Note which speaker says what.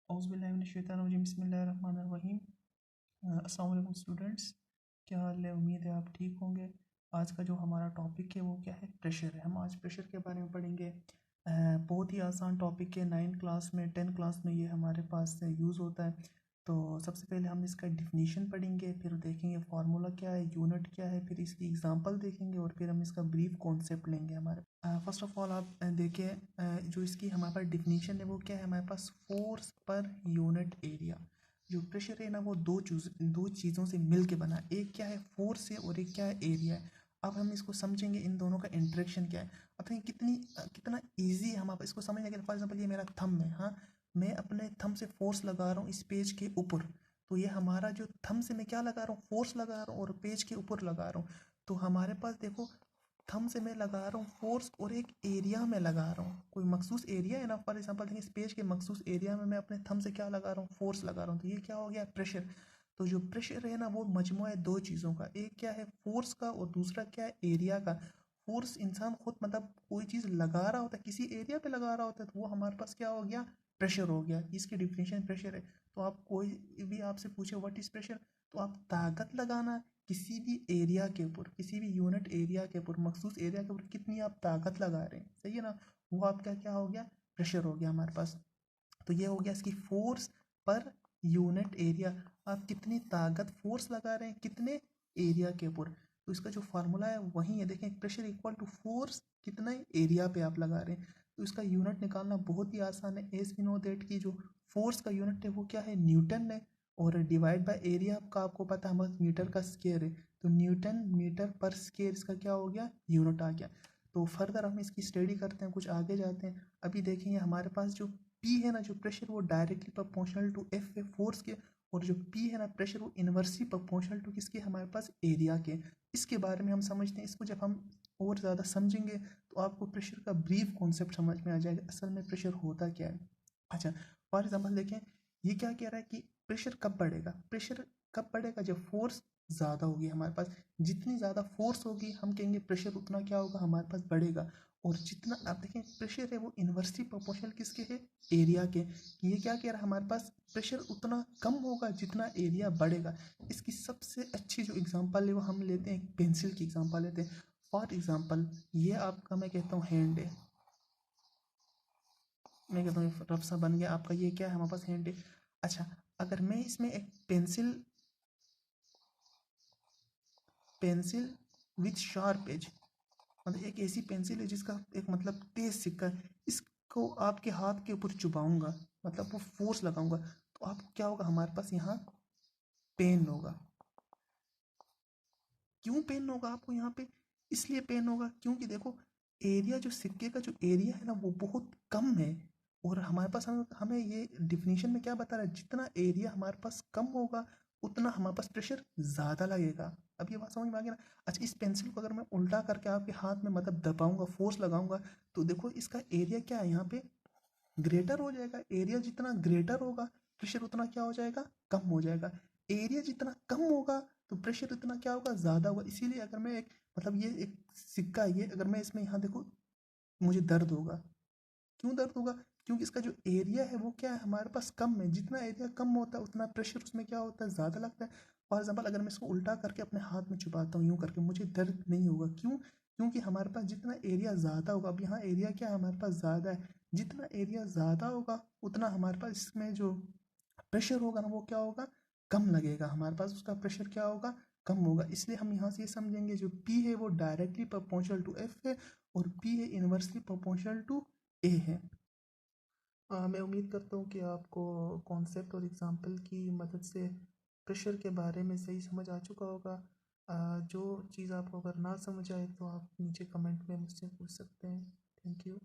Speaker 1: औज़ुबिल्लाहिमिनश्शैतानिर्रजीम बिस्मिल्लाहिर्रहमानिर्रहीम। अस्सलाम वालेकुम स्टूडेंट्स, क्या हाल है? उम्मीद है आप ठीक होंगे। आज का जो हमारा टॉपिक है वो क्या है? प्रेशर है। हम आज प्रेशर के बारे में पढ़ेंगे। बहुत ही आसान टॉपिक है। 9 क्लास में 10 क्लास में ये हमारे पास यूज़ होता है। तो सबसे पहले हम इसका डिफिनीशन पढ़ेंगे, फिर देखेंगे फार्मूला क्या है, यूनिट क्या है, फिर इसकी एग्जांपल देखेंगे और फिर हम इसका ब्रीफ कॉन्सेप्ट लेंगे। हमारे फर्स्ट ऑफ ऑल आप देखिए, जो इसकी हमारे पास डिफिनीशन है वो क्या है? हमारे पास फोर्स पर यूनिट एरिया। जो प्रेशर है ना वो दो चीज़ों से मिल के बना है। एक क्या है? फोर्स है और एक क्या है? एरिया है। अब हम इसको समझेंगे इन दोनों का इंटरेक्शन क्या है। अब देखिए कितना ईजी है हम आप इसको समझने के। फॉर एग्जाम्पल ये मेरा थंब है, हाँ, मैं अपने थंब से फोर्स लगा रहा हूँ इस पेज के ऊपर। तो ये हमारा जो थंब से मैं क्या लगा रहा हूँ? फोर्स लगा रहा हूँ और पेज के ऊपर लगा रहा हूँ। तो हमारे पास देखो, थंब से मैं लगा रहा हूँ फोर्स और एक एरिया में लगा रहा हूँ, कोई मखसूस एरिया है ना। फॉर एग्जाम्पल देखिए, इस पेज के मखसूस एरिया में मैं अपने थंब से क्या लगा रहा हूँ? फोर्स लगा रहा हूँ। तो ये क्या हो गया? प्रेशर। तो जो प्रेशर है ना वो मजमूआ है दो चीज़ों का। एक क्या है? फोर्स का, और दूसरा क्या है? एरिया का। फोर्स इंसान खुद मतलब कोई चीज़ लगा रहा होता है, किसी एरिया पे लगा रहा होता है, तो वो हमारे पास क्या हो गया? प्रेशर हो गया। इसकी डिफिनेशन प्रेशर है। तो आप कोई भी आपसे पूछे व्हाट इज प्रेशर, तो आप ताकत लगाना किसी भी एरिया के ऊपर, किसी भी यूनिट एरिया के ऊपर, मखसूस एरिया के ऊपर कितनी आप ताकत लगा रहे हैं, सही है ना, वो आपका क्या हो गया? प्रेशर हो गया हमारे पास। तो ये हो गया इसकी फोर्स पर यूनिट एरिया। आप कितनी ताकत फोर्स लगा रहे हैं कितने एरिया के ऊपर। तो इसका जो फार्मूला है वही है, देखें, प्रेशर इक्वल टू फोर्स कितना एरिया पे आप लगा रहे हैं। तो इसका यूनिट निकालना बहुत ही आसान है। एज वी नो दैट की जो फोर्स का यूनिट है वो क्या है? न्यूटन है। और डिवाइड बाय एरिया का आपको पता है हमारे मीटर का स्क्वायर है। तो न्यूटन मीटर पर स्क्वायर इसका क्या हो गया? यूनिट आ गया। तो फर्दर हम इसकी स्टडी करते हैं, कुछ आगे जाते हैं। अभी देखेंगे हमारे पास जो पी है ना, जो प्रेशर, वो डायरेक्टली प्रोपोर्शनल टू एफ है, फोर्स के। और जो पी है ना प्रेशर, वो इन्वर्सली प्रोपोर्शनल टू किसके? हमारे पास एरिया के। इसके बारे में हम समझते हैं। इसको जब हम और ज़्यादा समझेंगे तो आपको प्रेशर का ब्रीफ कॉन्सेप्ट समझ में आ जाएगा, असल में प्रेशर होता क्या है। अच्छा, फॉर एग्जाम्पल देखें, ये क्या कह रहा है कि प्रेशर कब बढ़ेगा? प्रेशर कब बढ़ेगा? जब फोर्स ज़्यादा होगी हमारे पास। जितनी ज़्यादा फोर्स होगी हम कहेंगे प्रेशर उतना क्या होगा? हमारे पास बढ़ेगा। और जितना आप देखें प्रेशर है वो इन्वर्सली प्रोपोर्शनल किसके है? एरिया के। ये क्या कह रहा है? हमारे पास प्रेशर उतना कम होगा जितना एरिया बढ़ेगा। इसकी सबसे अच्छी जो एग्जांपल है वो हम लेते हैं, एक पेंसिल की एग्जांपल लेते हैं। फॉर एग्जांपल ये आपका, मैं कहता हूँ, हैंड है। मैं कहता हूँ रफ सा बन गया आपका, ये क्या है? हमारे पास हैंड है। अच्छा, अगर मैं इसमें एक pencil pencil with sharp edge, मतलब एक ऐसी पेंसिल है जिसका एक मतलब तेज सिक्का है, इसको आपके हाथ के ऊपर चुभाऊंगा, मतलब वो फोर्स लगाऊंगा, तो आप क्या होगा? हमारे पास यहाँ पेन होगा। क्यों पेन होगा आपको यहाँ पे? इसलिए पेन होगा क्योंकि देखो, एरिया, जो सिक्के का जो एरिया है ना वो बहुत कम है। और हमारे पास हमें ये डिफिनीशन में क्या बता रहा है? जितना एरिया हमारे पास कम होगा उतना हमारे पास प्रेशर ज़्यादा लगेगा। अब ये बात समझ में आ गई ना? अच्छा, इस पेंसिल को अगर मैं उल्टा करके आपके हाथ में मतलब दबाऊंगा, फोर्स लगाऊंगा, तो देखो इसका एरिया क्या है? यहाँ पे ग्रेटर हो जाएगा। एरिया जितना ग्रेटर होगा प्रेशर उतना क्या हो जाएगा? कम हो जाएगा। एरिया जितना कम होगा तो प्रेशर उतना क्या होगा? ज़्यादा होगा। इसीलिए अगर मैं एक मतलब ये एक सिक्का है, ये अगर मैं इसमें यहाँ देखो, मुझे दर्द होगा। क्यों दर्द होगा? क्योंकि इसका जो एरिया है वो क्या है? हमारे पास कम है। जितना एरिया कम होता है उतना प्रेशर उसमें क्या होता है? ज़्यादा लगता है। फॉर एग्जाम्पल अगर मैं इसको उल्टा करके अपने हाथ में छुपाता हूँ यूँ करके, मुझे दर्द नहीं होगा। क्यों? क्योंकि हमारे पास जितना एरिया ज़्यादा होगा, अब यहाँ एरिया क्या है? हमारे पास ज़्यादा है। जितना एरिया ज़्यादा होगा उतना हमारे पास इसमें जो प्रेशर होगा ना वो क्या होगा? कम लगेगा। हमारे पास उसका प्रेशर क्या होगा? कम होगा। इसलिए हम यहाँ से ये समझेंगे जो P है वो डायरेक्टली प्रोपोर्शनल टू F है और P है इनवर्सली प्रोपोर्शनल टू A है। मैं उम्मीद करता हूँ कि आपको कॉन्सेप्ट और एग्जांपल की मदद से प्रेशर के बारे में सही समझ आ चुका होगा। जो चीज़ आपको अगर ना समझ आए तो आप नीचे कमेंट में मुझसे पूछ सकते हैं। Thank you.